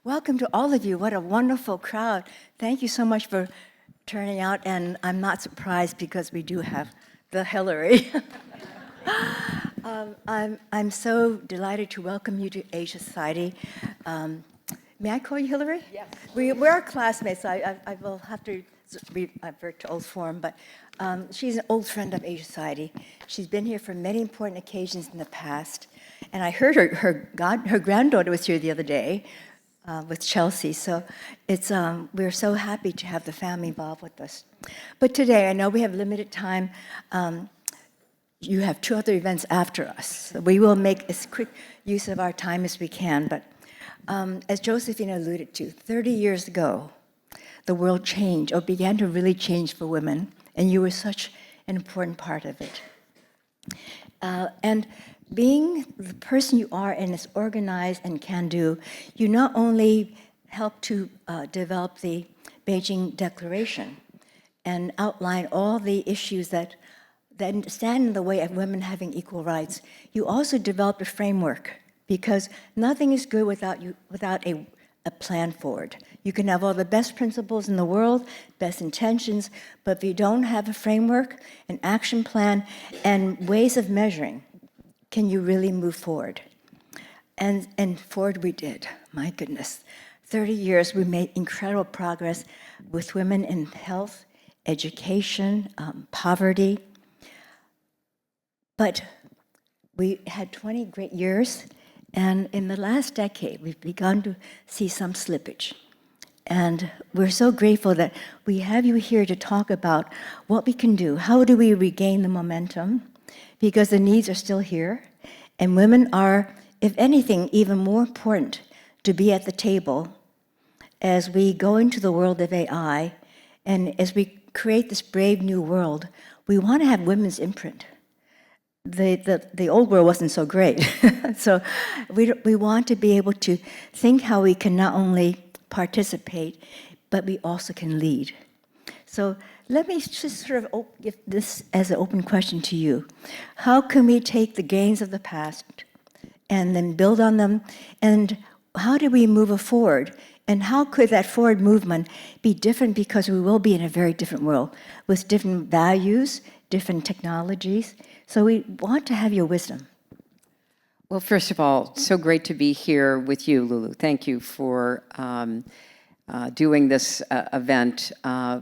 Welcome to all of you. What a wonderful crowd. Thank you so much for turning out, and I'm not surprised because we do have the Hillary. I'm so delighted to welcome you to Asia Society. May I call you Hillary? Yes. We're classmates, so I will have to revert to old form, but she's an old friend of Asia Society. She's been here for many important occasions in the past, and I heard her granddaughter was here the other day with Chelsea, so we're so happy to have the family involved with us. But today, I know we have limited time. You have two other events after us. So we will make as quick use of our time as we can, but as Josephine alluded to, 30 years ago, the world changed, or began to really change for women, and you were such an important part of it. And being the person you are and as organized and can-do, you not only helped to develop the Beijing Declaration and outline all the issues that stand in the way of women having equal rights, you also developed a framework, because nothing is good without a plan forward. You can have all the best principles in the world, best intentions, but if you don't have a framework, an action plan, and ways of measuring, can you really move forward? And forward we did, my goodness. 30 years, we made incredible progress with women in health, education, poverty. But we had 20 great years, and in the last decade, we've begun to see some slippage. And we're so grateful that we have you here to talk about what we can do. How do we regain the momentum? Because the needs are still here, and women are, if anything, even more important to be at the table as we go into the world of AI, and as we create this brave new world. We want to have women's imprint. The old world wasn't so great, so we want to be able to think how we can not only participate, but we also can lead. So let me just sort of give this as an open question to you. How can we take the gains of the past and then build on them? And how do we move forward? And how could that forward movement be different, because we will be in a very different world with different values, different technologies. So we want to have your wisdom. Well, first of all, so great to be here with you, Lulu. Thank you for doing this event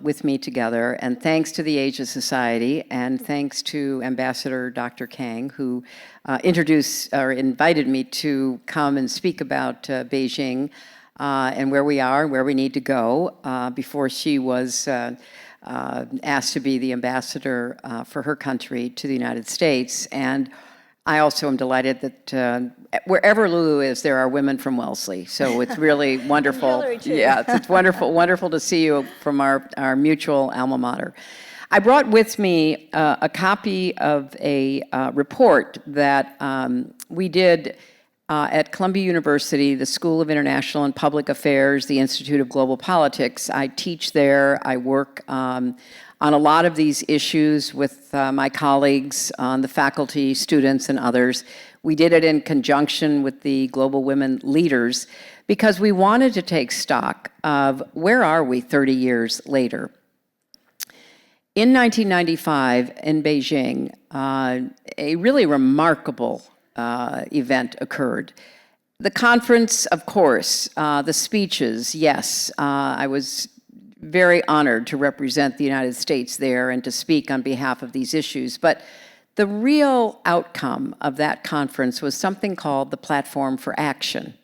with me together. And thanks to the Asia Society, and thanks to Ambassador Dr. Kang, who introduced or invited me to come and speak about Beijing and where we are, where we need to go, before she was asked to be the ambassador for her country to the United States. And I also am delighted that wherever Lulu is, there are women from Wellesley. So it's really wonderful. Yeah, it's wonderful to see you from our mutual alma mater. I brought with me a copy of a report that we did at Columbia University, the School of International and Public Affairs, the Institute of Global Politics. I teach there. I work on a lot of these issues with my colleagues on the faculty, students, and others. We did it in conjunction with the Global Women Leaders because we wanted to take stock of where are we 30 years later. In 1995 in Beijing, a really remarkable event occurred. The conference, of course, the speeches, yes, I was very honored to represent the United States there and to speak on behalf of these issues. But the real outcome of that conference was something called the Platform for Action.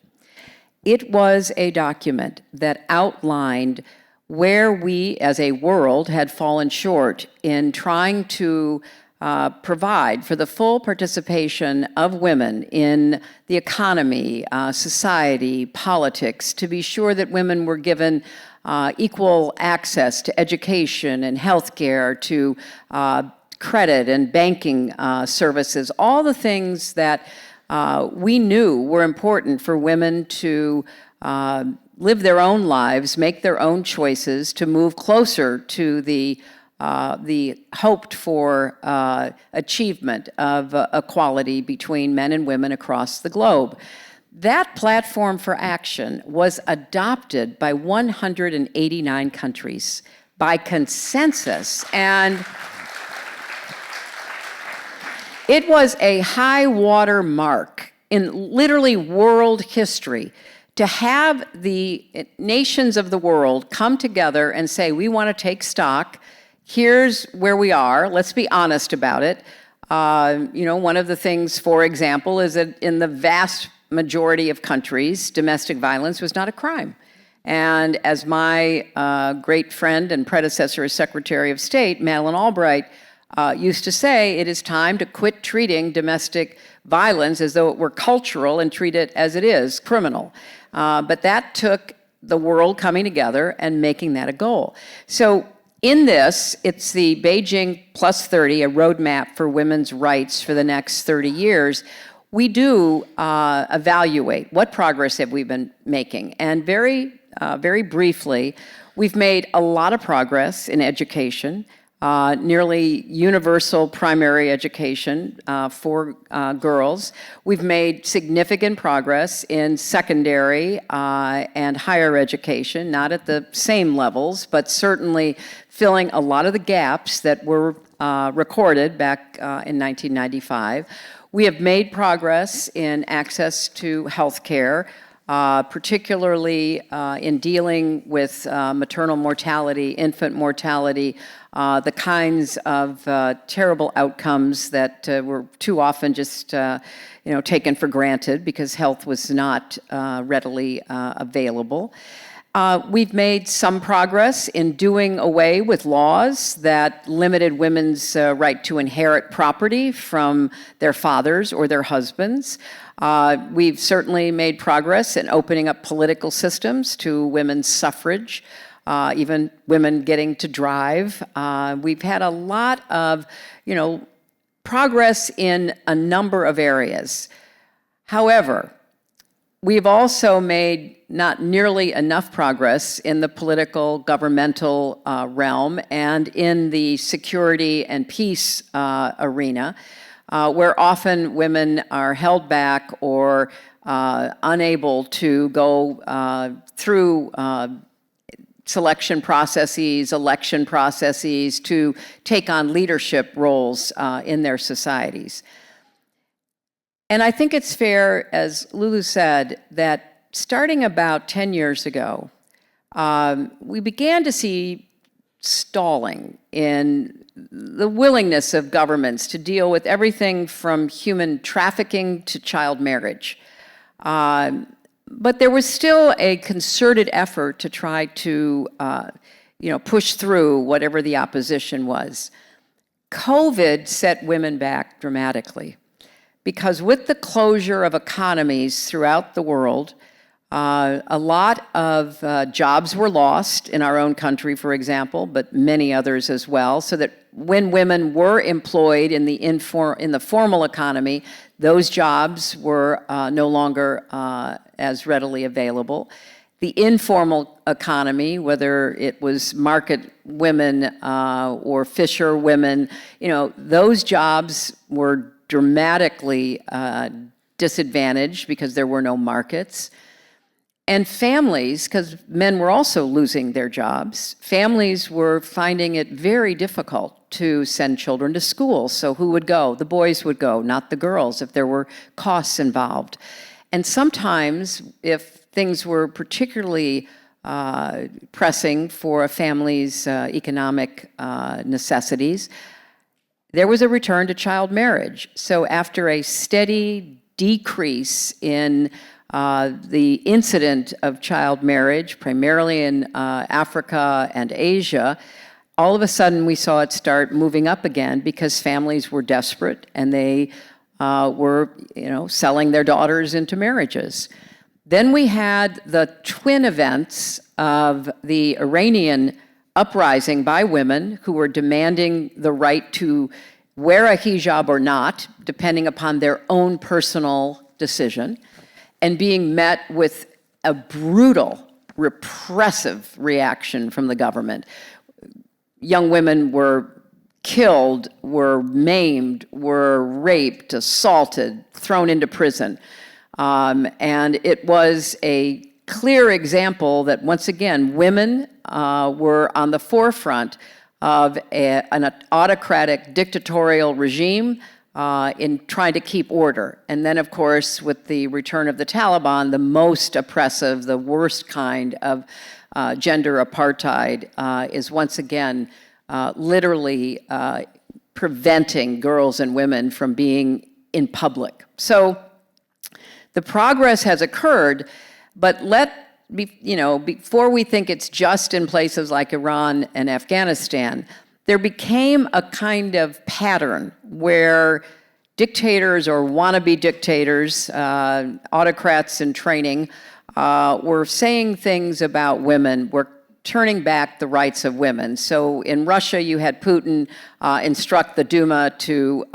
It was a document that outlined where we as a world had fallen short in trying to provide for the full participation of women in the economy, society, politics, to be sure that women were given equal access to education and healthcare, to credit and banking services, all the things that we knew were important for women to live their own lives, make their own choices, to move closer to the hoped for achievement of equality between men and women across the globe. That platform for action was adopted by 189 countries by consensus, and it was a high water mark in literally world history to have the nations of the world come together and say, we want to take stock, here's where we are, let's be honest about it. One of the things, for example, is that in the vast majority of countries, domestic violence was not a crime. And as my great friend and predecessor as Secretary of State, Madeleine Albright, used to say, it is time to quit treating domestic violence as though it were cultural and treat it as it is, criminal. But that took the world coming together and making that a goal. So in this, it's the Beijing Plus 30, a roadmap for women's rights for the next 30 years. We do evaluate what progress have we been making. And very briefly, we've made a lot of progress in education. Nearly universal primary education for girls. We've made significant progress in secondary and higher education, not at the same levels, but certainly filling a lot of the gaps that were recorded back in 1995. We have made progress in access to health care, particularly in dealing with maternal mortality, infant mortality, the kinds of terrible outcomes that were too often just taken for granted because health was not readily available. We've made some progress in doing away with laws that limited women's right to inherit property from their fathers or their husbands. We've certainly made progress in opening up political systems to women's suffrage, even women getting to drive. We've had a lot of, progress in a number of areas. However, we've also made not nearly enough progress in the political, governmental realm and in the security and peace arena, where often women are held back or unable to go through selection processes, election processes, to take on leadership roles in their societies. And I think it's fair, as Lulu said, that starting about 10 years ago, we began to see stalling in the willingness of governments to deal with everything from human trafficking to child marriage. But there was still a concerted effort to try to push through whatever the opposition was. COVID set women back dramatically because with the closure of economies throughout the world, a lot of jobs were lost in our own country, for example, but many others as well, so that when women were employed in the formal economy, those jobs were no longer as readily available. The informal economy, whether it was market women or fisher women, those jobs were dramatically disadvantaged because there were no markets. And families, because men were also losing their jobs, families were finding it very difficult to send children to school. So who would go? The boys would go, not the girls, if there were costs involved. And sometimes, if things were particularly pressing for a family's economic necessities, there was a return to child marriage. So after a steady decrease in the incident of child marriage, primarily in Africa and Asia, all of a sudden we saw it start moving up again because families were desperate and they were, selling their daughters into marriages. Then we had the twin events of the Iranian uprising by women who were demanding the right to wear a hijab or not, depending upon their own personal decision, and being met with a brutal, repressive reaction from the government. Young women were killed, were maimed, were raped, assaulted, thrown into prison. And it was a clear example that, once again, women were on the forefront of an autocratic dictatorial regime in trying to keep order. And then, of course, with the return of the Taliban, the most oppressive, the worst kind of gender apartheid is once again literally preventing girls and women from being in public. So the progress has occurred, but before we think it's just in places like Iran and Afghanistan, there became a kind of pattern where dictators or wannabe dictators, autocrats in training, were saying things about women, were turning back the rights of women. So in Russia, you had Putin instruct the Duma to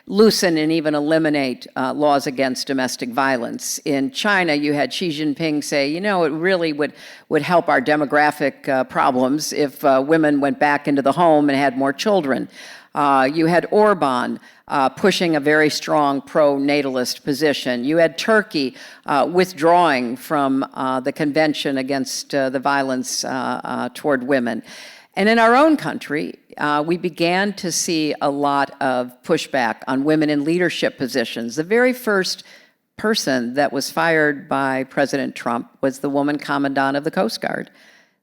loosen and even eliminate laws against domestic violence. In China, you had Xi Jinping say, it really would help our demographic problems if women went back into the home and had more children. You had Orban pushing a very strong pro-natalist position. You had Turkey withdrawing from the Convention against the violence toward women. And in our own country, we began to see a lot of pushback on women in leadership positions. The very first person that was fired by President Trump was the woman commandant of the Coast Guard.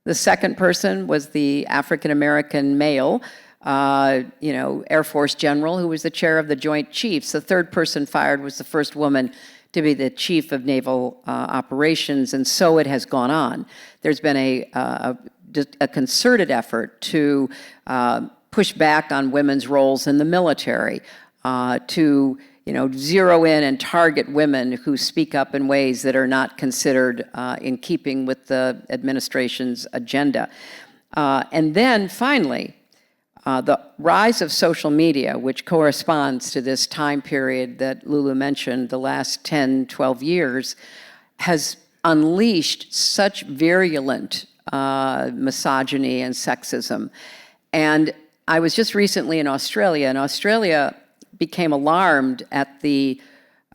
The second person was the African-American male Air Force general who was the chair of the Joint Chiefs. The third person fired was the first woman to be the chief of naval operations, and so it has gone on. There's been a concerted effort to push back on women's roles in the military, to zero in and target women who speak up in ways that are not considered in keeping with the administration's agenda. And then finally, the rise of social media, which corresponds to this time period that Lulu mentioned, the last 10, 12 years, has unleashed such virulent misogyny and sexism. And I was just recently in Australia, and Australia became alarmed at the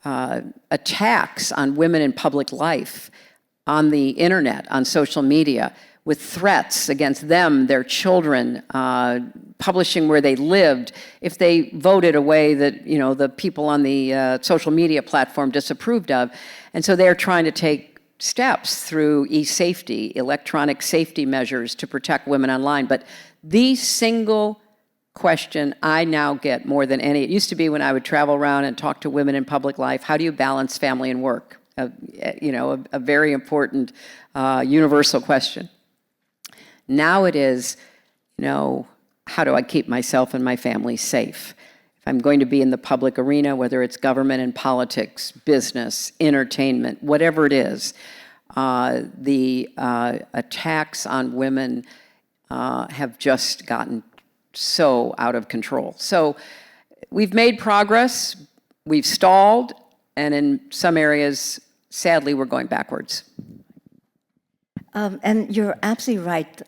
attacks on women in public life on the internet, on social media, with threats against them, their children, publishing where they lived, if they voted a way that the people on the social media platform disapproved of. And so they're trying to take steps through e-safety, electronic safety measures to protect women online. But the single question I now get more than any, it used to be when I would travel around and talk to women in public life, how do you balance family and work? A very important universal question. Now it is, how do I keep myself and my family safe? If I'm going to be in the public arena, whether it's government and politics, business, entertainment, whatever it is, the attacks on women have just gotten so out of control. So we've made progress, we've stalled, and in some areas, sadly, we're going backwards. And you're absolutely right.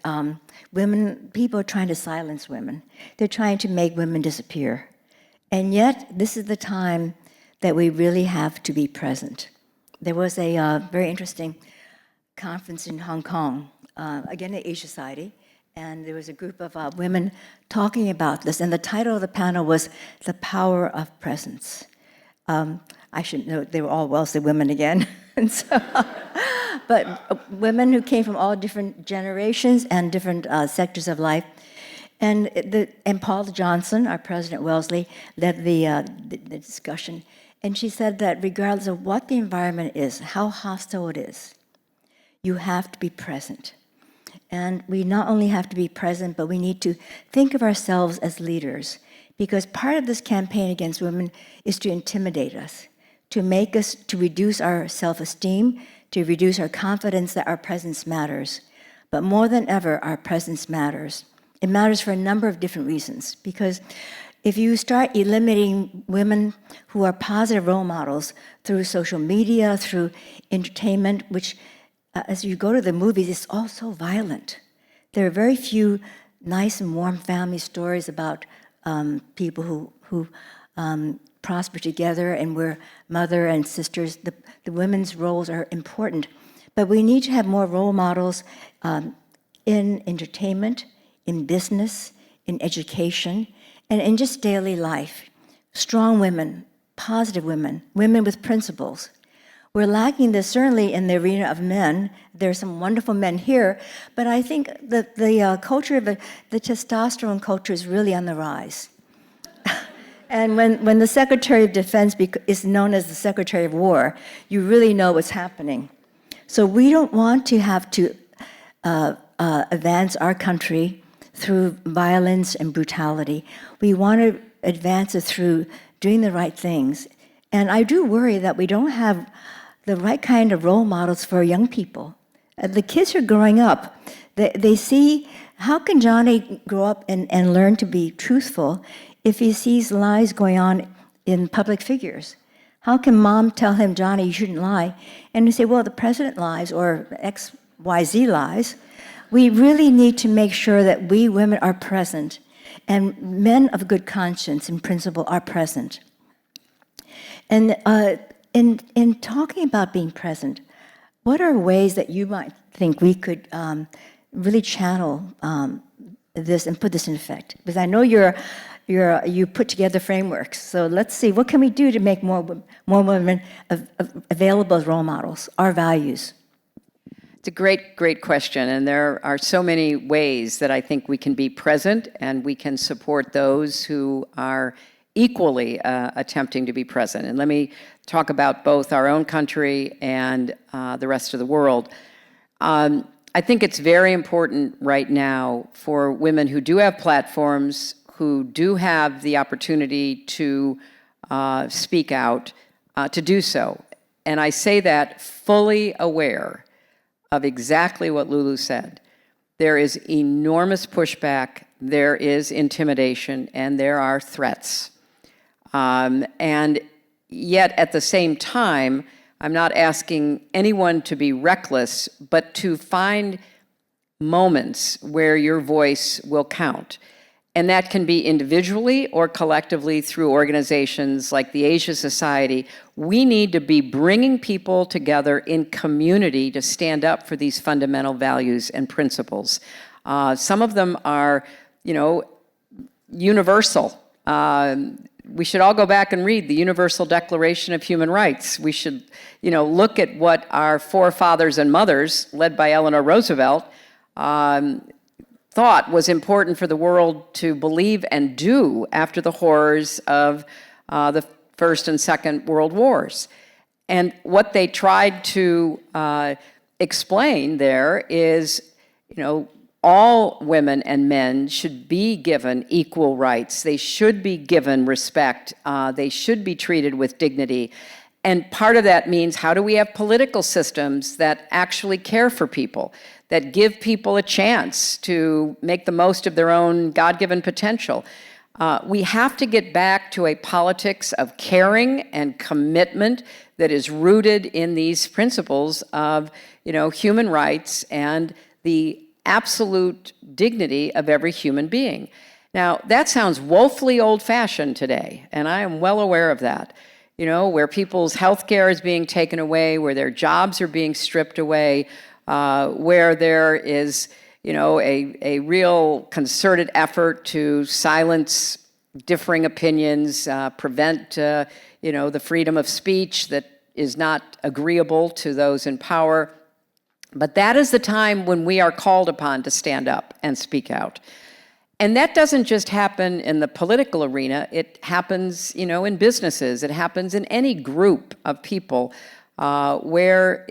People are trying to silence women. They're trying to make women disappear. And yet, this is the time that we really have to be present. There was a very interesting conference in Hong Kong, again at Asia Society, and there was a group of women talking about this, and the title of the panel was The Power of Presence. I should note they were all wealthy women again. And so, but women who came from all different generations and different sectors of life. And Paul Johnson, our President Wellesley, led the discussion. And she said that regardless of what the environment is, how hostile it is, you have to be present. And we not only have to be present, but we need to think of ourselves as leaders. Because part of this campaign against women is to intimidate us, to make us, to reduce our self-esteem, to reduce our confidence that our presence matters. But more than ever, our presence matters. It matters for a number of different reasons. Because if you start eliminating women who are positive role models through social media, through entertainment, which as you go to the movies, it's all so violent. There are very few nice and warm family stories about people who prosper together and we're mother and sisters. The women's roles are important. But we need to have more role models in entertainment, in business, in education, and in just daily life. Strong women, positive women, women with principles. We're lacking this certainly in the arena of men. There's some wonderful men here, but I think the culture of the testosterone culture is really on the rise. And when the Secretary of Defense is known as the Secretary of War, you really know what's happening. So we don't want to have to advance our country through violence and brutality. We want to advance it through doing the right things. And I do worry that we don't have the right kind of role models for young people. The kids are growing up. They see, how can Johnny grow up and learn to be truthful if he sees lies going on in public figures? How can mom tell him, Johnny, you shouldn't lie? And you say, well, the president lies or XYZ lies. We really need to make sure that we women are present and men of good conscience and principle are present. And in talking about being present, what are ways that you might think we could really channel this and put this in effect? Because I know you put together frameworks. So let's see, what can we do to make more women available as role models, our values? It's a great question, and there are so many ways that I think we can be present and we can support those who are equally attempting to be present. And let me talk about both our own country and the rest of the world. I think it's very important right now for women who do have platforms, who do have the opportunity to speak out, to do so. And I say that fully aware of exactly what Lulu said. There is enormous pushback, there is intimidation, and there are threats. And yet at the same time, I'm not asking anyone to be reckless, but to find moments where your voice will count. And that can be individually or collectively through organizations like the Asia Society. We need to be bringing people together in community to stand up for these fundamental values and principles. Some of them are, universal. We should all go back and read the Universal Declaration of Human Rights. We should, look at what our forefathers and mothers, led by Eleanor Roosevelt, thought was important for the world to believe and do after the horrors of the First and Second World Wars. And what they tried to explain there is, all women and men should be given equal rights. They should be given respect. They should be treated with dignity. And part of that means, how do we have political systems that actually care for people, that give people a chance to make the most of their own God-given potential? We have to get back to a politics of caring and commitment that is rooted in these principles of, human rights and the absolute dignity of every human being. Now, that sounds woefully old-fashioned today, and I am well aware of that. Where people's health care is being taken away, where their jobs are being stripped away, where there is, a real concerted effort to silence differing opinions, prevent, the freedom of speech that is not agreeable to those in power. But that is the time when we are called upon to stand up and speak out. And that doesn't just happen in the political arena. It happens, in businesses. It happens in any group of people where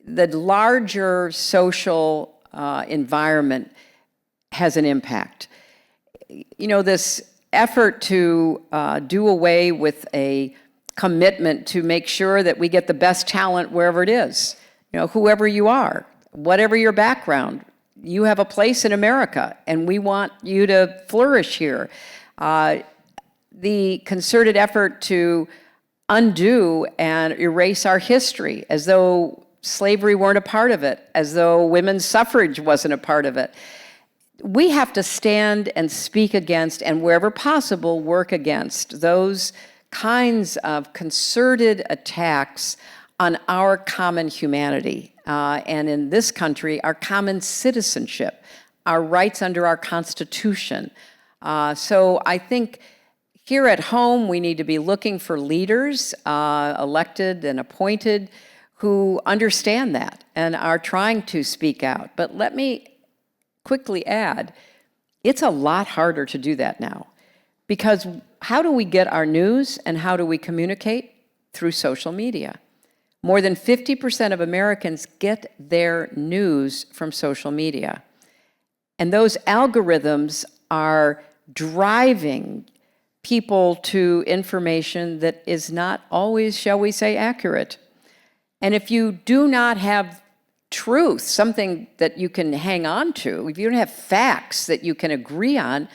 the larger social environment has an impact. This effort to do away with a commitment to make sure that we get the best talent wherever it is, whoever you are, whatever your background, you have a place in America, and we want you to flourish here. The concerted effort to undo and erase our history as though slavery weren't a part of it, as though women's suffrage wasn't a part of it. We have to stand and speak against, and wherever possible, work against those kinds of concerted attacks on our common humanity, and in this country, our common citizenship, our rights under our Constitution. So I think here at home, we need to be looking for leaders, elected and appointed, who understand that and are trying to speak out. But let me quickly add, it's a lot harder to do that now. Because how do we get our news and how do we communicate? Through social media. More than 50% of Americans get their news from social media. And those algorithms are driving people to information that is not always, shall we say, accurate. And if you do not have truth, something that you can hang on to, if you don't have facts that you can agree on,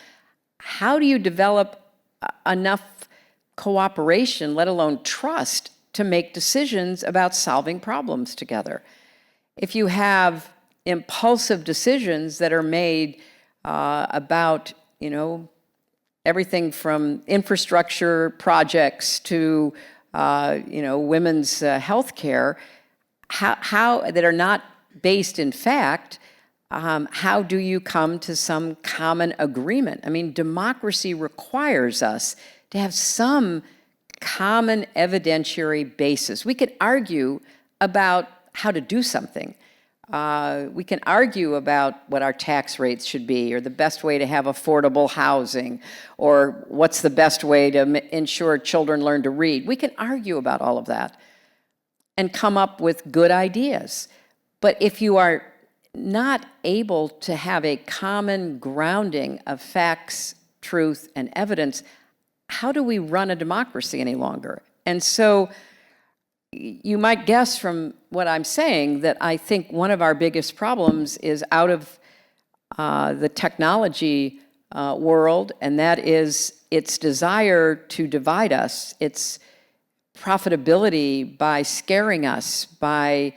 how do you develop enough cooperation, let alone trust, to make decisions about solving problems together? If you have impulsive decisions that are made about, everything from infrastructure projects to, women's health care, how that are not based in fact, how do you come to some common agreement? I mean, democracy requires us to have some common evidentiary basis. We can argue about how to do something. We can argue about what our tax rates should be, or the best way to have affordable housing, or what's the best way to ensure children learn to read. We can argue about all of that and come up with good ideas. But if you are not able to have a common grounding of facts, truth, and evidence, how do we run a democracy any longer? And so you might guess from what I'm saying that I think one of our biggest problems is out of the technology world, and that is its desire to divide us, its profitability by scaring us, by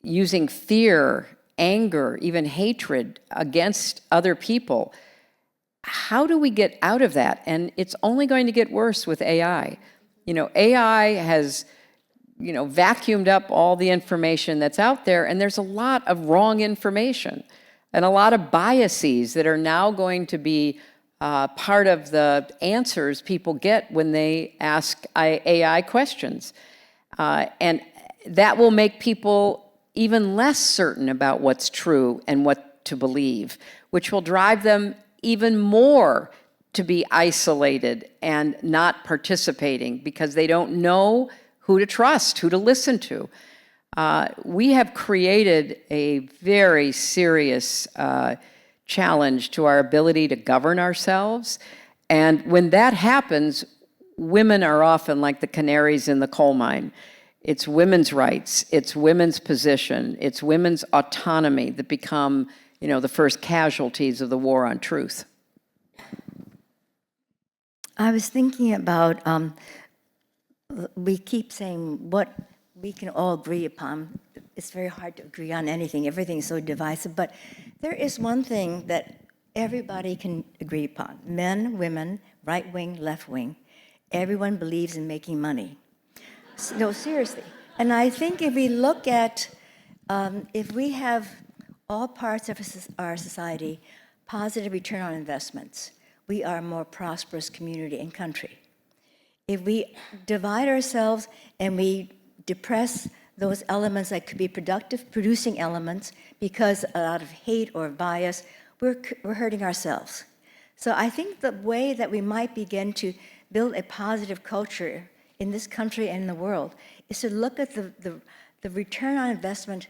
using fear, anger, even hatred against other people. How do we get out of that? And it's only going to get worse with AI. AI has vacuumed up all the information that's out there, and there's a lot of wrong information and a lot of biases that are now going to be part of the answers people get when they ask AI questions. And that will make people even less certain about what's true and what to believe, which will drive them even more to be isolated and not participating because they don't know who to trust, who to listen to. We have created a very serious challenge to our ability to govern ourselves. And when that happens, women are often like the canaries in the coal mine. It's women's rights, it's women's position, it's women's autonomy that become, the first casualties of the war on truth. I was thinking about, we keep saying what we can all agree upon. It's very hard to agree on anything. Everything is so divisive. But there is one thing that everybody can agree upon. Men, women, right wing, left wing. Everyone believes in making money. No, seriously. And I think if we look at, if we have all parts of our society positive return on investments, we are a more prosperous community and country. If we divide ourselves and we depress those elements that could be productive, producing elements, because out of hate or bias, we're hurting ourselves. So I think the way that we might begin to build a positive culture in this country and in the world is to look at the return on investment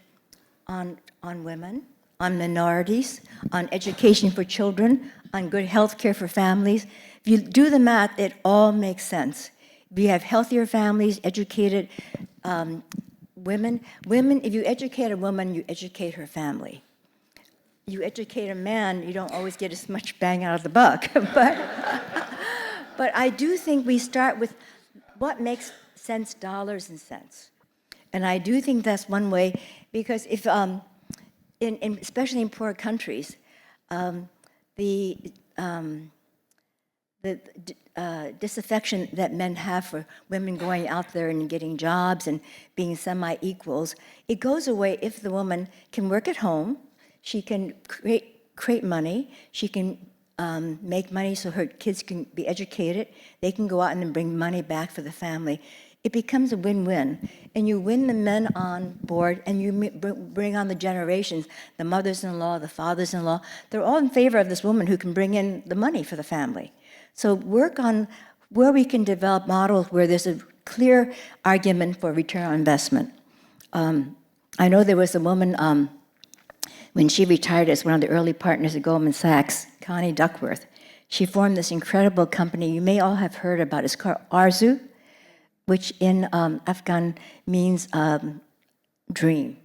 on women, on minorities, on education for children, on good health care for families. If you do the math, it all makes sense. We have healthier families, educated women. If you educate a woman, you educate her family. You educate a man, you don't always get as much bang out of the buck. But I do think we start with what makes sense, dollars and cents. And I do think that's one way, because if, especially in poor countries, the the disaffection that men have for women going out there and getting jobs and being semi-equals, it goes away if the woman can work at home, she can create money, she can make money so her kids can be educated, they can go out and then bring money back for the family. It becomes a win-win. And you win the men on board and you bring on the generations, the mothers-in-law, the fathers-in-law. They're all in favor of this woman who can bring in the money for the family. So work on where we can develop models where there's a clear argument for return on investment. I know there was a woman, when she retired as one of the early partners at Goldman Sachs, Connie Duckworth, she formed this incredible company you may all have heard about. It's called Arzu, which in Afghan means dream.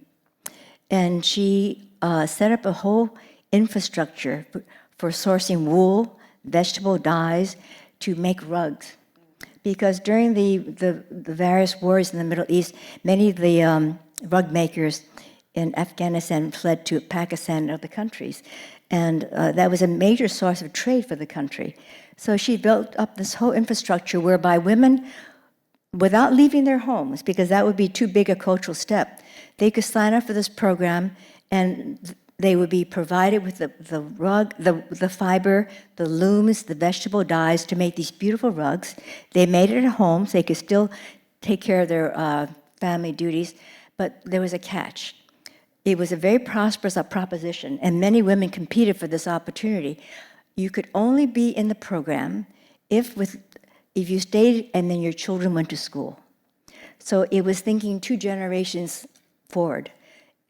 And she set up a whole infrastructure for sourcing wool, vegetable dyes to make rugs. Because during the various wars in the Middle East, many of the rug makers in Afghanistan fled to Pakistan and other countries. And that was a major source of trade for the country. So she built up this whole infrastructure whereby women, without leaving their homes, because that would be too big a cultural step, they could sign up for this program and they would be provided with the rug, the fiber, the looms, the vegetable dyes to make these beautiful rugs. They made it at home, so they could still take care of their family duties, but there was a catch. It was a very prosperous proposition, and many women competed for this opportunity. You could only be in the program if you stayed and then your children went to school. So it was thinking 2 generations forward.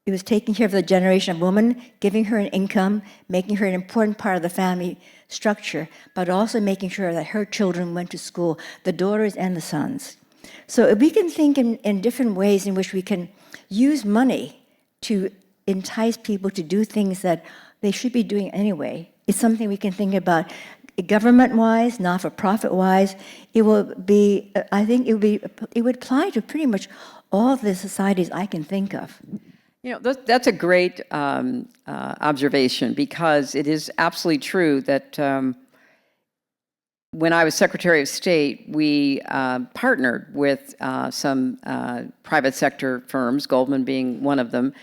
It was taking care of the generation of women, giving her an income, making her an important part of the family structure, but also making sure that her children went to school, the daughters and the sons. So if we can think in different ways in which we can use money to entice people to do things that they should be doing anyway, it's something we can think about government-wise, not-for-profit-wise. It will be, I think it would apply to pretty much all the societies I can think of. You know, that's a great observation, because it is absolutely true that when I was Secretary of State, we partnered with some private sector firms, Goldman being one of them,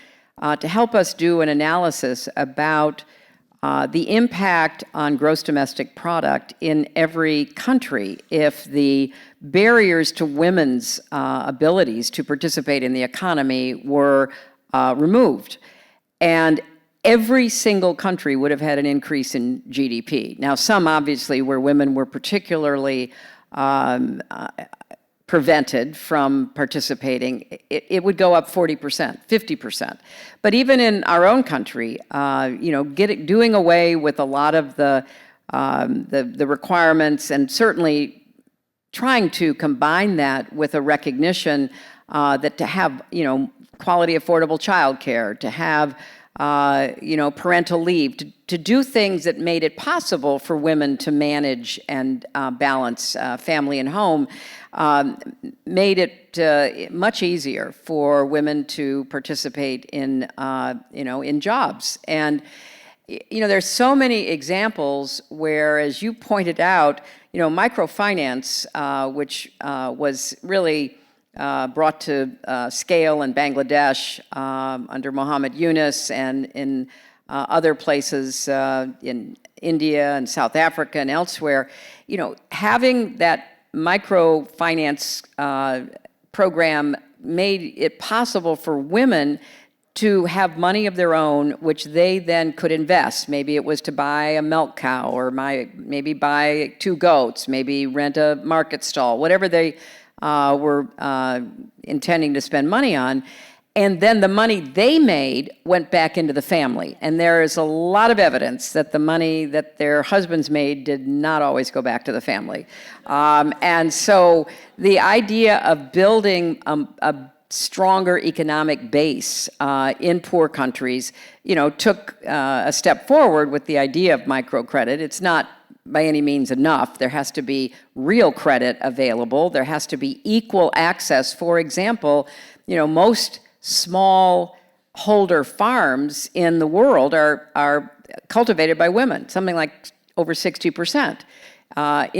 to help us do an analysis about the impact on gross domestic product in every country if the barriers to women's abilities to participate in the economy were removed. And every single country would have had an increase in GDP. Now, some obviously where women were particularly prevented from participating, it would go up 40%, 50%. But even in our own country, you know, doing away with a lot of the requirements, and certainly trying to combine that with a recognition that to have, you know, quality, affordable childcare, to have, you know, parental leave, to do things that made it possible for women to manage and balance family and home, made it much easier for women to participate in, you know, in jobs. And, you know, there's so many examples where, as you pointed out, you know, microfinance, which was really brought to scale in Bangladesh under Mohammed Yunus, and in other places in India and South Africa and elsewhere, you know, having that microfinance program made it possible for women to have money of their own, which they then could invest. Maybe it was to buy a milk cow, or maybe buy 2 goats, maybe rent a market stall, whatever they were intending to spend money on. And then the money they made went back into the family. And there is a lot of evidence that the money that their husbands made did not always go back to the family. And so the idea of building a stronger economic base in poor countries, you know, took a step forward with the idea of microcredit. It's not by any means enough. There has to be real credit available. There has to be equal access. For example, you know, most small holder farms in the world are cultivated by women, something like over 60%. on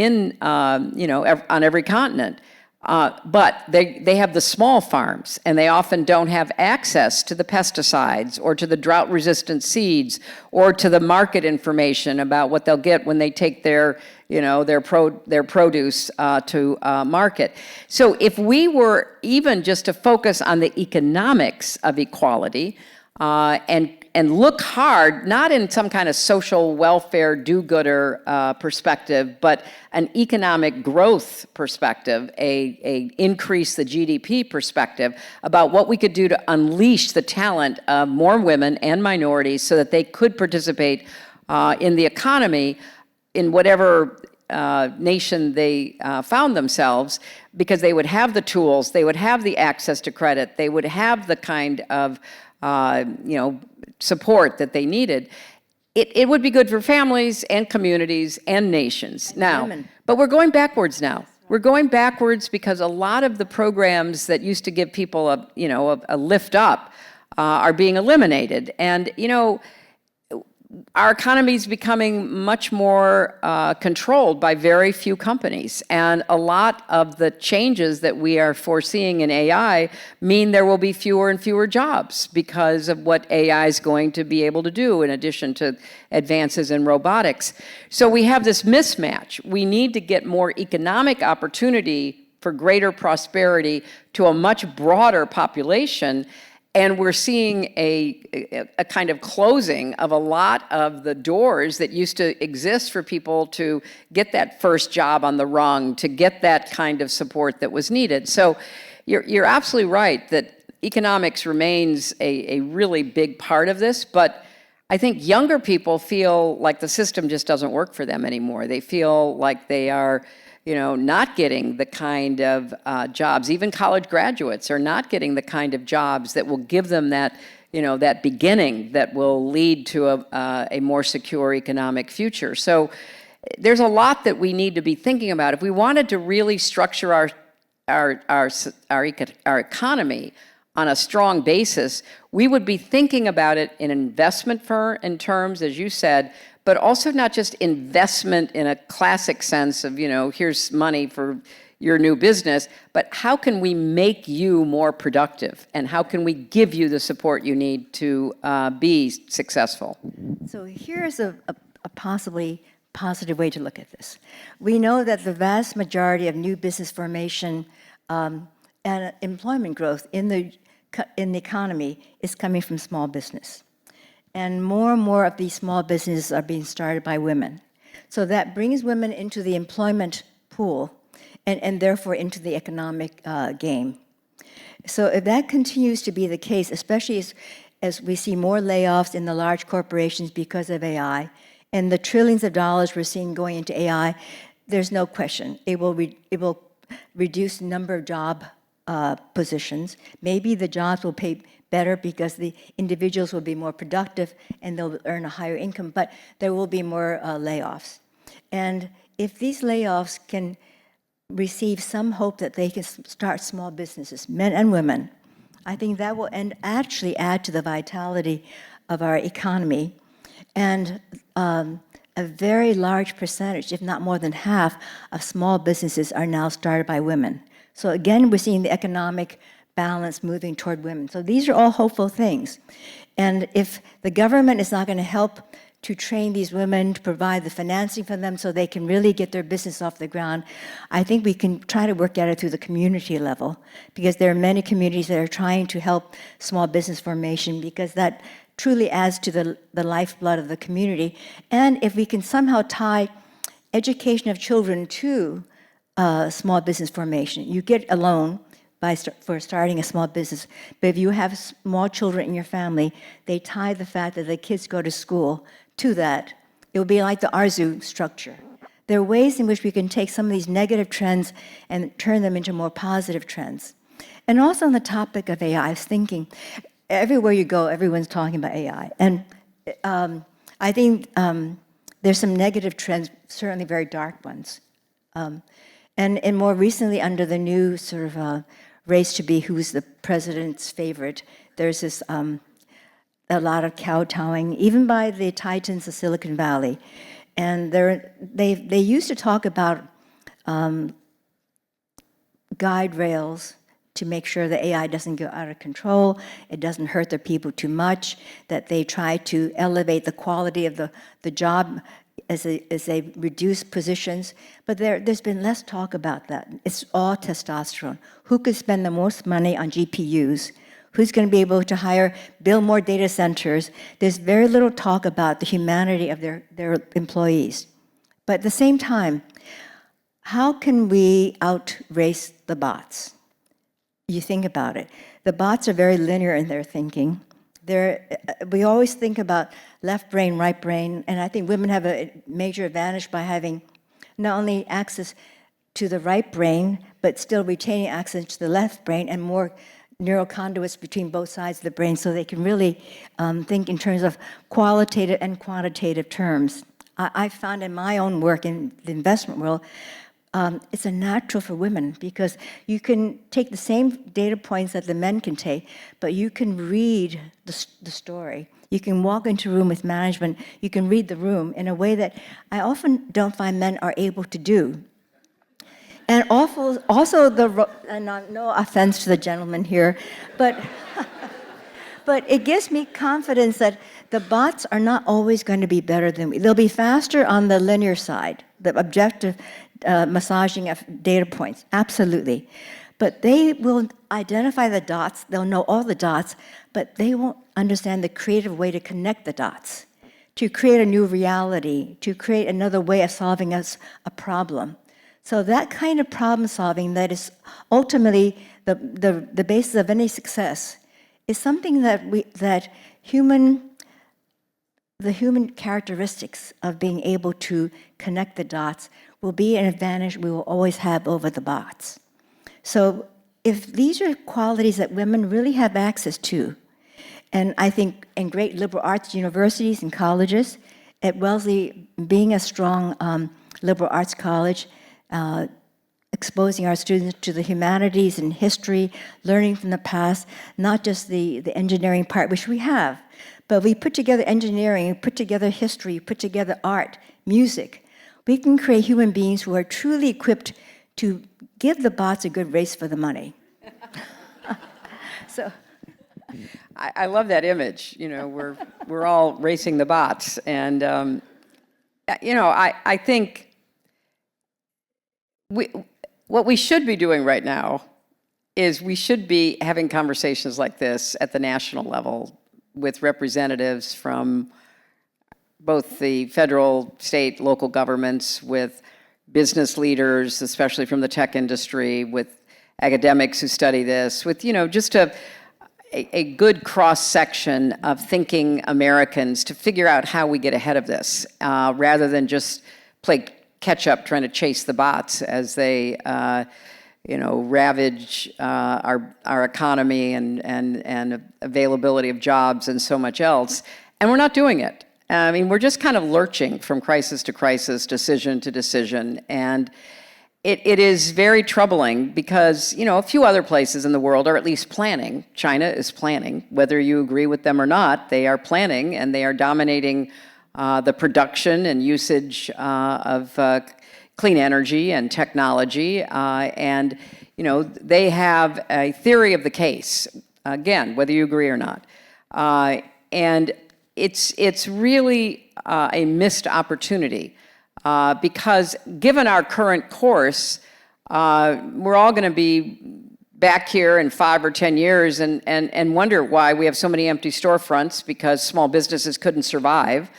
every continent. But they have the small farms, and they often don't have access to the pesticides or to the drought-resistant seeds or to the market information about what they'll get when they take their produce to market. So if we were even just to focus on the economics of equality and look hard, not in some kind of social welfare do-gooder perspective, but an economic growth perspective, a increase the GDP perspective about what we could do to unleash the talent of more women and minorities so that they could participate in the economy in whatever nation they found themselves, because they would have the tools, they would have the access to credit, they would have the kind of support that they needed. It would be good for families and communities and nations. Now, but we're going backwards now. We're going backwards because a lot of the programs that used to give people a lift up are being eliminated. And, our economy is becoming much more controlled by very few companies. And a lot of the changes that we are foreseeing in AI mean there will be fewer and fewer jobs because of what AI is going to be able to do in addition to advances in robotics. So we have this mismatch. We need to get more economic opportunity for greater prosperity to a much broader population. And we're seeing a kind of closing of a lot of the doors that used to exist for people to get that first job on the rung, to get that kind of support that was needed. So you're absolutely right that economics remains a really big part of this, but I think younger people feel like the system just doesn't work for them anymore. They feel like they are not getting the kind of jobs. Even college graduates are not getting the kind of jobs that will give them that, that beginning that will lead to a more secure economic future. So there's a lot that we need to be thinking about. If we wanted to really structure our economy on a strong basis, we would be thinking about it in investment in terms, as you said, but also not just investment in a classic sense of, here's money for your new business, but how can we make you more productive? And how can we give you the support you need to be successful? So here's a possibly positive way to look at this. We know that the vast majority of new business formation and employment growth in the economy is coming from small business. And more of these small businesses are being started by women. So that brings women into the employment pool and therefore into the economic game. So if that continues to be the case, especially as we see more layoffs in the large corporations because of AI, and the trillions of dollars we're seeing going into AI, there's no question. It will reduce the number of job positions. Maybe the jobs will pay better because the individuals will be more productive and they'll earn a higher income, but there will be more layoffs. And if these layoffs can receive some hope that they can start small businesses, men and women, I think that will actually add to the vitality of our economy. And a very large percentage, if not more than half, of small businesses are now started by women. So again, we're seeing the economic balance moving toward women. So these are all hopeful things. And if the government is not going to help to train these women, to provide the financing for them so they can really get their business off the ground, I think we can try to work at it through the community level, because there are many communities that are trying to help small business formation, because that truly adds to the lifeblood of the community. And if we can somehow tie education of children to small business formation, you get a loan for starting a small business. But if you have small children in your family, they tie the fact that the kids go to school to that. It will be like the ARZU structure. There are ways in which we can take some of these negative trends and turn them into more positive trends. And also on the topic of AI, I was thinking, everywhere you go, everyone's talking about AI. And I think there's some negative trends, certainly very dark ones. And more recently, under the new sort of race to be who's the president's favorite, there's this a lot of kowtowing, even by the titans of Silicon Valley. And they used to talk about guide rails to make sure the AI doesn't go out of control, it doesn't hurt the people too much, that they try to elevate the quality of the job as they reduce positions. But there's been less talk about that. It's all testosterone. Who could spend the most money on GPUs? Who's going to be able to build more data centers? There's very little talk about the humanity of their employees. But at the same time, how can we outrace the bots? You think about it. The bots are very linear in their thinking. We always think about left brain, right brain, and I think women have a major advantage by having not only access to the right brain, but still retaining access to the left brain and more neural conduits between both sides of the brain so they can really think in terms of qualitative and quantitative terms. I found in my own work in the investment world, it's a natural for women because you can take the same data points that the men can take, but you can read the story. You can walk into a room with management, you can read the room in a way that I often don't find men are able to do. And also no offense to the gentleman here, but but it gives me confidence that the bots are not always going to be better than we. They'll be faster on the linear side, the objective massaging of data points, absolutely. But they will identify the dots, they'll know all the dots, but they won't understand the creative way to connect the dots, to create a new reality, to create another way of solving a problem. So that kind of problem solving that is ultimately the basis of any success is something that the human characteristics of being able to connect the dots will be an advantage we will always have over the bots. So if these are qualities that women really have access to, and I think in great liberal arts universities and colleges, at Wellesley being a strong liberal arts college, exposing our students to the humanities and history, learning from the past, not just the engineering part, which we have, but we put together engineering, we put together history, we put together art, music. We can create human beings who are truly equipped to give the bots a good race for the money. So, I love that image. You know, we're all racing the bots, and you know, I think what we should be doing right now is we should be having conversations like this at the national level with representatives from both the federal, state, local governments, with business leaders, especially from the tech industry, with academics who study this, with, you know, just a good cross-section of thinking Americans to figure out how we get ahead of this, rather than just play catch-up trying to chase the bots as they, you know, ravage our economy and availability of jobs and so much else. And we're not doing it. I mean, we're just kind of lurching from crisis to crisis, decision to decision. And it is very troubling because, you know, a few other places in the world are at least planning. China is planning. Whether you agree with them or not, they are planning, and they are dominating the production and usage of clean energy and technology. And, you know, they have a theory of the case, again, whether you agree or not. And it's really a missed opportunity because given our current course, we're all going to be back here in 5 or 10 years and wonder why we have so many empty storefronts, because small businesses couldn't survive,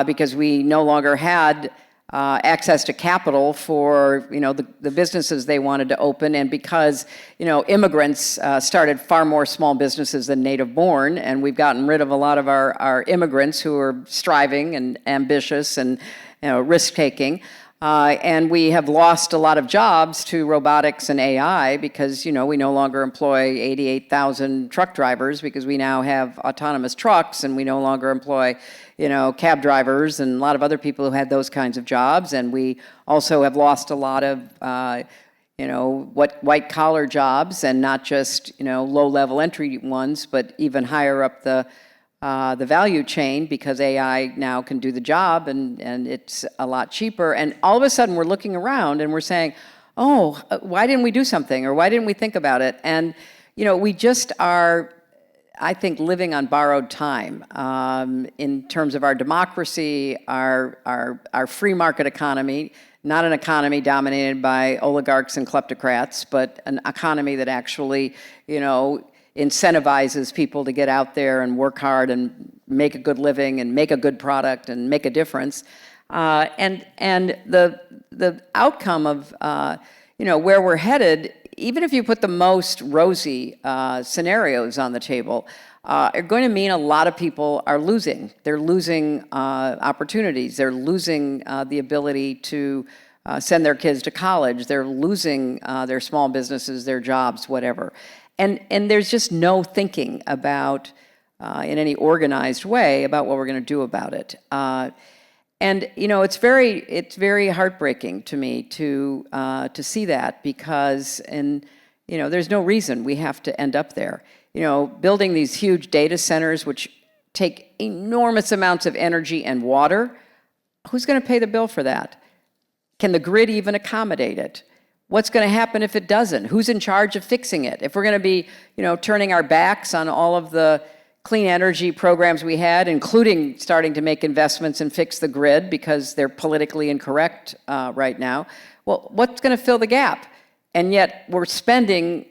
because we no longer had access to capital for, you know, the businesses they wanted to open, and because, you know, immigrants started far more small businesses than native born, and we've gotten rid of a lot of our immigrants who are striving and ambitious and, you know, risk-taking. And we have lost a lot of jobs to robotics and AI because, you know, we no longer employ 88,000 truck drivers because we now have autonomous trucks, and we no longer employ, you know, cab drivers and a lot of other people who had those kinds of jobs. And we also have lost a lot of, you know, white-collar jobs, and not just, you know, low-level entry ones, but even higher up the the value chain because AI now can do the job and it's a lot cheaper. And all of a sudden we're looking around and we're saying, oh, why didn't we do something? Or why didn't we think about it? And, we just are, I think, living on borrowed time in terms of our democracy, our free market economy, not an economy dominated by oligarchs and kleptocrats, but an economy that actually, incentivizes people to get out there and work hard and make a good living and make a good product and make a difference. And the outcome of where we're headed, even if you put the most rosy scenarios on the table, are going to mean a lot of people are losing. They're losing opportunities. They're losing the ability to send their kids to college. They're losing their small businesses, their jobs, whatever. And there's just no thinking about, in any organized way, about what we're going to do about it. And it's very heartbreaking to me to see that because, there's no reason we have to end up there. Building these huge data centers, which take enormous amounts of energy and water, who's going to pay the bill for that? Can the grid even accommodate it? What's going to happen if it doesn't? Who's in charge of fixing it? If we're going to be, turning our backs on all of the clean energy programs we had, including starting to make investments and fix the grid because they're politically incorrect right now, well, what's going to fill the gap? And yet we're spending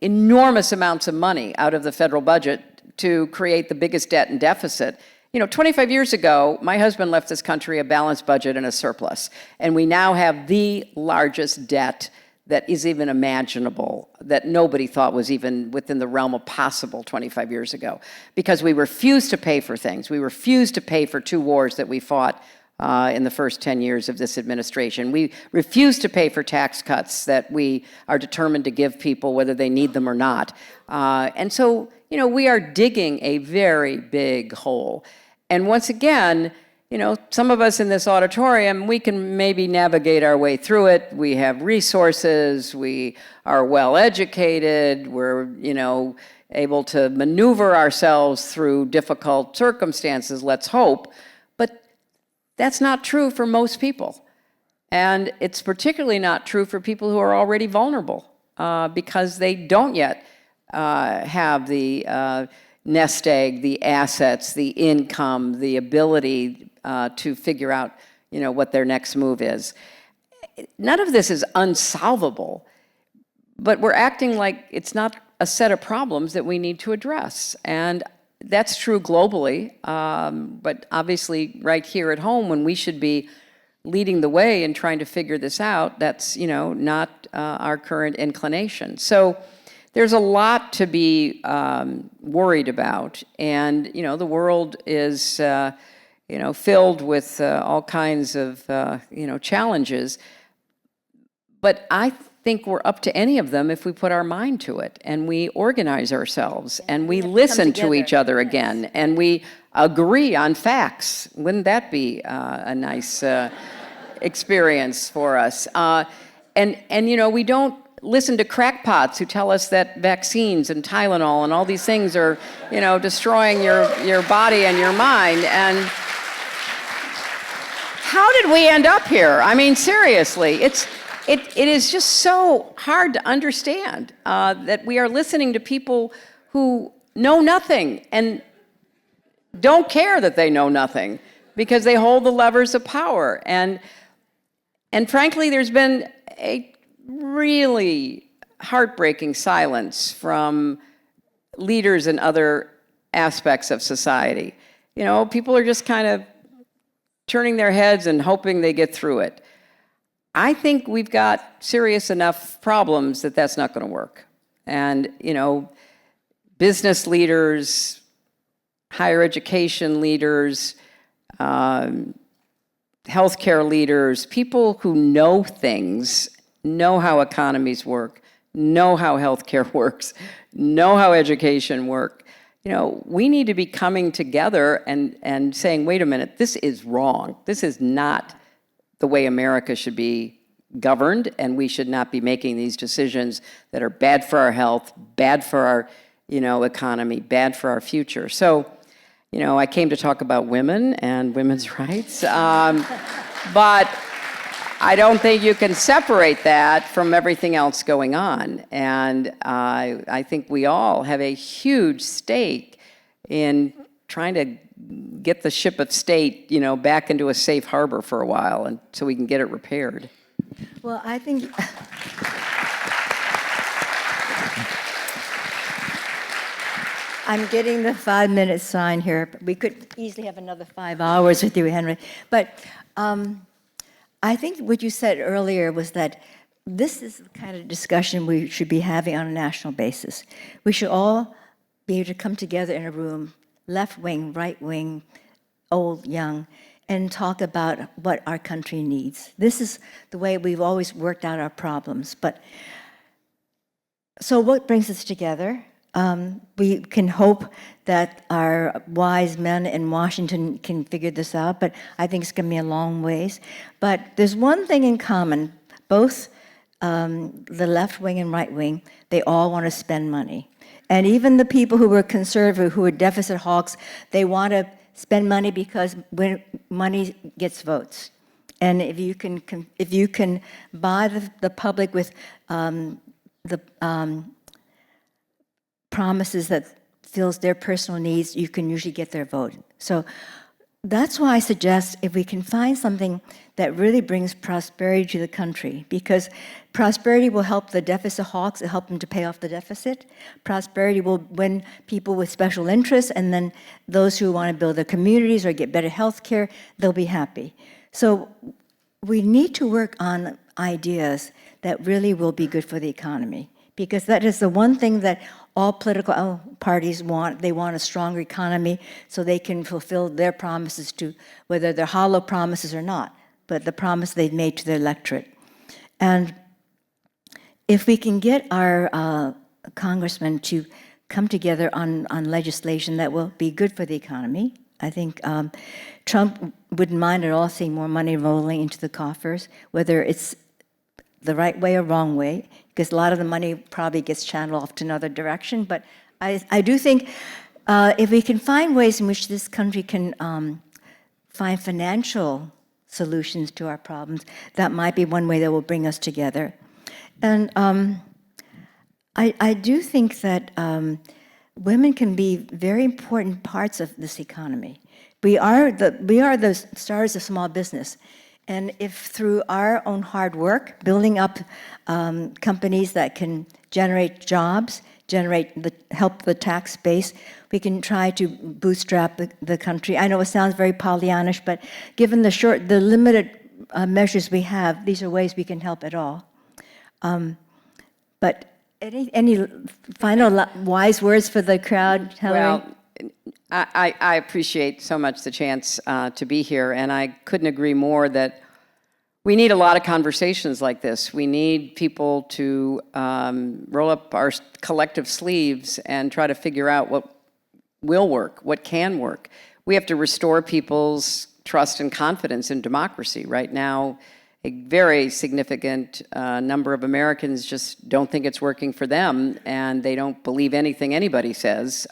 enormous amounts of money out of the federal budget to create the biggest debt and deficit. 25 years ago, my husband left this country a balanced budget and a surplus, and we now have the largest debt that is even imaginable, that nobody thought was even within the realm of possible 25 years ago, because we refused to pay for things. We refused to pay for 2 wars that we fought in the first 10 years of this administration. We refused to pay for tax cuts that we are determined to give people whether they need them or not. And so, we are digging a very big hole. And once again, some of us in this auditorium, we can maybe navigate our way through it. We have resources, we are well educated, we're, able to maneuver ourselves through difficult circumstances, let's hope. But that's not true for most people. And it's particularly not true for people who are already vulnerable because they don't yet have the nest egg, the assets, the income, the ability to figure out, what their next move is. None of this is unsolvable, but we're acting like it's not a set of problems that we need to address. And that's true globally, but obviously right here at home when we should be leading the way and trying to figure this out, that's, not our current inclination. So there's a lot to be worried about, and the world is filled with all kinds of challenges. But I think we're up to any of them if we put our mind to it and we organize ourselves and we listen to each other again and we agree on facts. Wouldn't that be a nice experience for us? And we don't listen to crackpots who tell us that vaccines and Tylenol and all these things are, destroying your body and your mind. And how did we end up here? I mean, seriously, it is just so hard to understand that we are listening to people who know nothing and don't care that they know nothing because they hold the levers of power. And frankly, there's been a really heartbreaking silence from leaders in other aspects of society. People are just kind of turning their heads and hoping they get through it. I think we've got serious enough problems that that's not going to work. And, business leaders, higher education leaders, healthcare leaders, people who know things, know how economies work, know how healthcare works, know how education works. We need to be coming together and saying, wait a minute, this is wrong. This is not the way America should be governed, and we should not be making these decisions that are bad for our health, bad for our, economy, bad for our future. So I came to talk about women and women's rights, but I don't think you can separate that from everything else going on. And I think we all have a huge stake in trying to get the ship of state, back into a safe harbor for a while, and so we can get it repaired. Well, I think I'm getting the 5-minute sign here. We could easily have another 5 hours with you, Henry. But I think what you said earlier was that this is the kind of discussion we should be having on a national basis. We should all be able to come together in a room, left wing, right wing, old, young, and talk about what our country needs. This is the way we've always worked out our problems. But so what brings us together? We can hope that our wise men in Washington can figure this out, but I think it's going to be a long ways. But there's one thing in common. Both the left wing and right wing, they all want to spend money. And even the people who were conservative, who were deficit hawks, they want to spend money because when money gets votes. And if you can buy the public with the promises that fills their personal needs, you can usually get their vote. So that's why I suggest if we can find something that really brings prosperity to the country, because prosperity will help the deficit hawks, it'll help them to pay off the deficit. Prosperity will win people with special interests, and then those who want to build their communities or get better health care, they'll be happy. So we need to work on ideas that really will be good for the economy, because that is the one thing that all political parties want. They want a stronger economy so they can fulfill their promises to, whether they're hollow promises or not, but the promise they've made to their electorate. And if we can get our congressmen to come together on legislation that will be good for the economy, I think Trump wouldn't mind at all seeing more money rolling into the coffers, whether it's the right way or wrong way, because a lot of the money probably gets channeled off to another direction. But I do think if we can find ways in which this country can find financial solutions to our problems, that might be one way that will bring us together. And I do think that women can be very important parts of this economy. We are the stars of small business. And if through our own hard work, building up companies that can generate jobs, help the tax base, we can try to bootstrap the country. I know it sounds very Pollyannish, but given the limited measures we have, these are ways we can help at all. But any final wise words for the crowd, Hillary? Well, I appreciate so much the chance to be here, and I couldn't agree more that we need a lot of conversations like this. We need people to roll up our collective sleeves and try to figure out what will work, what can work. We have to restore people's trust and confidence in democracy. Right now, a very significant number of Americans just don't think it's working for them, and they don't believe anything anybody says.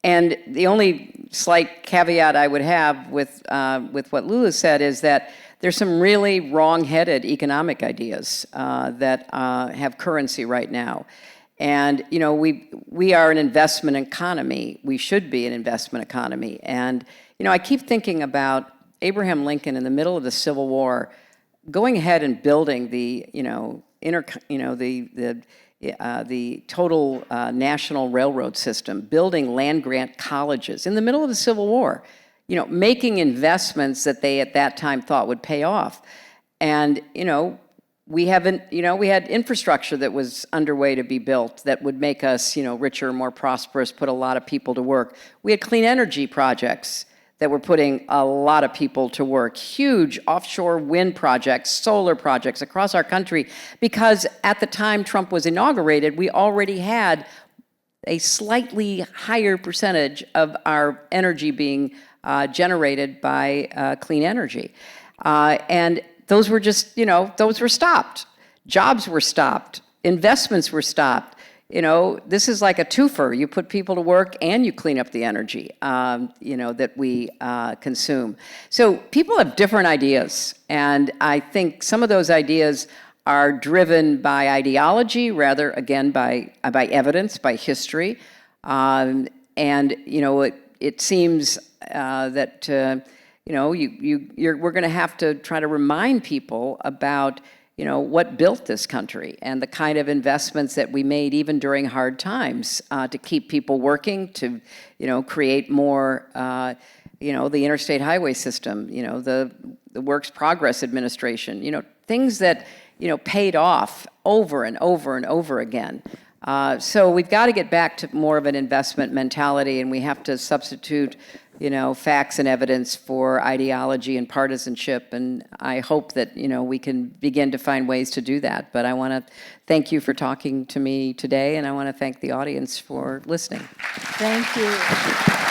And the only slight caveat I would have with what Lulu said is that there's some really wrong-headed economic ideas that have currency right now. And we are an investment economy. We should be an investment economy. And I keep thinking about Abraham Lincoln in the middle of the Civil War, going ahead and building the the total national railroad system, building land-grant colleges in the middle of the Civil War, making investments that they at that time thought would pay off. And, we haven't, we had infrastructure that was underway to be built that would make us, richer, more prosperous, put a lot of people to work. We had clean energy projects that were putting a lot of people to work, huge offshore wind projects, solar projects across our country, because at the time Trump was inaugurated, we already had a slightly higher percentage of our energy being generated by clean energy. And those were just, those were stopped. Jobs were stopped. Investments were stopped. this is like a twofer. You put people to work and you clean up the energy, that we consume. So people have different ideas, and I think some of those ideas are driven by ideology rather, again, by evidence, by history. And, it seems that, we're going to have to try to remind people about, what built this country and the kind of investments that we made even during hard times to keep people working, to, create more, the interstate highway system, the Works Progress Administration, things that, paid off over and over and over again. So we've got to get back to more of an investment mentality, and we have to substitute, facts and evidence for ideology and partisanship. And I hope that, we can begin to find ways to do that. But I want to thank you for talking to me today, and I want to thank the audience for listening. Thank you.